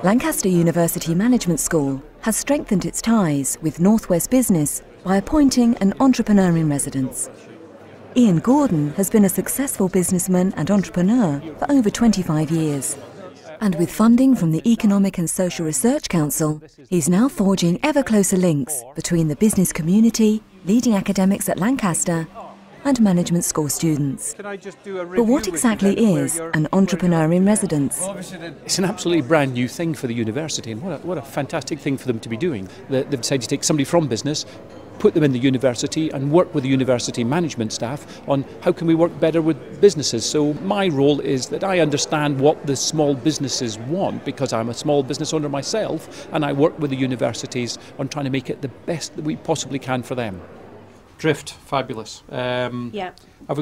Lancaster University Management School has strengthened its ties with Northwest Business by appointing an entrepreneur in residence. Ian Gordon has been a successful businessman and entrepreneur for over 25 years. And with funding from the Economic and Social Research Council, he's now forging ever closer links between the business community, leading academics at Lancaster, and management school students. But what exactly is an entrepreneur in residence? It's an absolutely brand new thing for the university, and what a fantastic thing for them to be doing. They've decided to take somebody from business, put them in the university and work with the university management staff on how can we work better with businesses. So my role is that I understand what the small businesses want, because I'm a small business owner myself, and I work with the universities on trying to make it the best that we possibly can for them. Drift, fabulous. Have we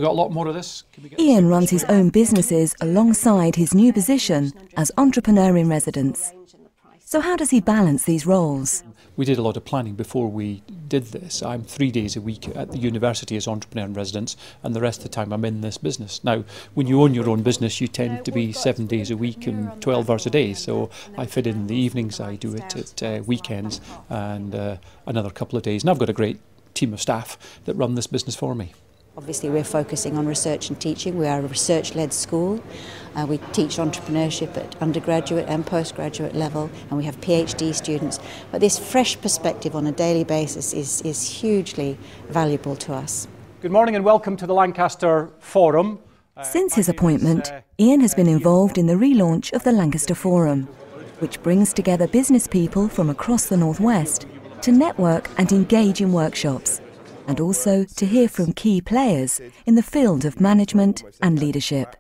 got a lot more of this? Ian runs his own businesses alongside his new position as entrepreneur in residence. So how does he balance these roles? We did a lot of planning before we did this. I'm 3 days a week at the university as entrepreneur in residence, and the rest of the time I'm in this business. Now, when you own your own business, you tend to be 7 days a week and 12 hours a day. So I fit in the evenings, I do it at weekends, and another couple of days. And I've got a great team of staff that run this business for me. Obviously we're focusing on research and teaching. We are a research-led school. We teach entrepreneurship at undergraduate and postgraduate level, and we have PhD students. But this fresh perspective on a daily basis is hugely valuable to us. Good morning and welcome to the Lancaster Forum. Since his appointment, Ian has been involved in the relaunch of the Lancaster Forum, which brings together business people from across the Northwest to network and engage in workshops, and also to hear from key players in the field of management and leadership.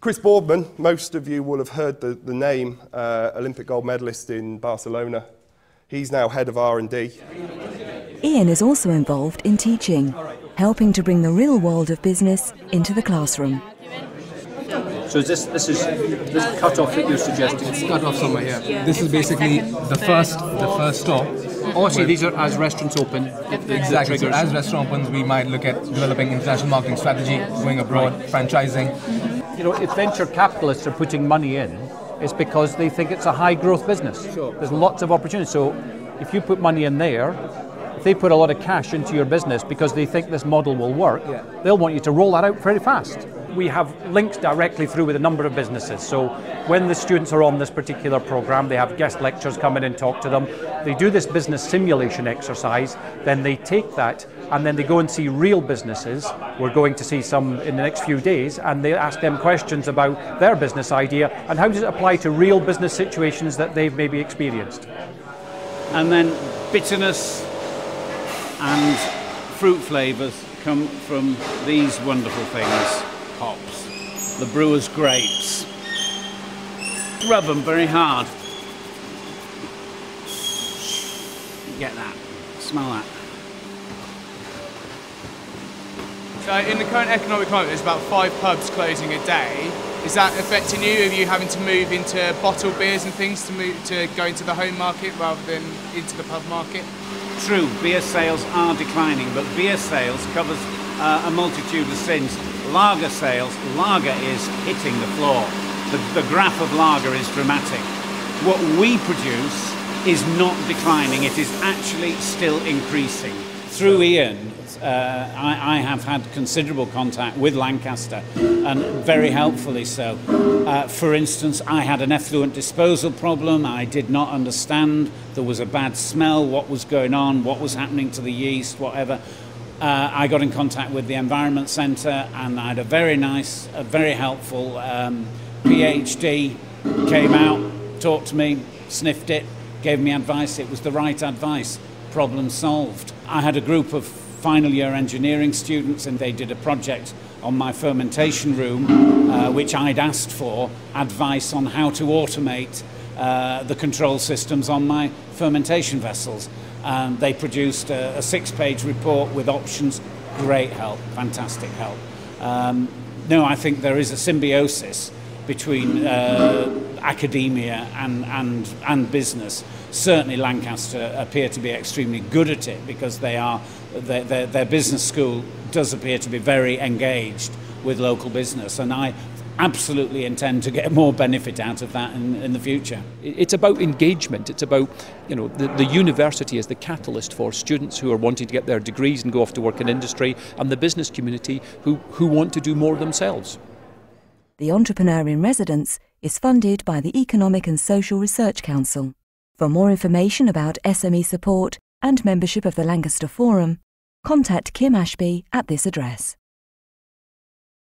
Chris Boardman, most of you will have heard the name, Olympic gold medalist in Barcelona. He's now head of R&D. Ian is also involved in teaching, helping to bring the real world of business into the classroom. So this cut-off that you're suggesting? It's cut off somewhere here. Yeah. This is basically the first stop. Also, these are as restaurants open. Exactly. So as restaurant opens, we might look at developing international marketing strategy, going abroad, franchising. You know, if venture capitalists are putting money in, it's because they think it's a high-growth business. Sure. There's lots of opportunities. So if you put money in there, if they put a lot of cash into your business because they think this model will work, they'll want you to roll that out very fast. We have links directly through with a number of businesses. So when the students are on this particular program, they have guest lecturers come in and talk to them. They do this business simulation exercise, then they take that and then they go and see real businesses. We're going to see some in the next few days, and they ask them questions about their business idea and how does it apply to real business situations that they've maybe experienced. And then bitterness and fruit flavours come from these wonderful things. Hops, the brewer's grapes. Rub them very hard. Get that, smell that. So in the current economic climate, there's about 5 pubs closing a day. Is that affecting you? Are you having to move into bottled beers and things to go into the home market rather than into the pub market? True, beer sales are declining, but beer sales covers a multitude of sins. Lager sales, lager is hitting the floor. The graph of lager is dramatic. What we produce is not declining, it is actually still increasing. Through Ian, I have had considerable contact with Lancaster, and very helpfully so. For instance, I had an effluent disposal problem. I did not understand. There was a bad smell, what was going on, what was happening to the yeast, whatever. I got in contact with the Environment Centre, and I had a very nice, very helpful PhD, came out, talked to me, sniffed it, gave me advice. It was the right advice. Problem solved. I had a group of final year engineering students, and they did a project on my fermentation room, which I'd asked for advice on how to automate the control systems on my fermentation vessels. They produced a 6-page report with options. Great help, fantastic help. No, I think there is a symbiosis between academia and business. Certainly Lancaster appear to be extremely good at it because their business school does appear to be very engaged with local business, and I absolutely intend to get more benefit out of that in the future. It's about engagement. It's about, the university as the catalyst for students who are wanting to get their degrees and go off to work in industry, and the business community who want to do more themselves. The Entrepreneur in Residence is funded by the Economic and Social Research Council. For more information about SME support and membership of the Lancaster Forum, contact Kim Ashby at this address.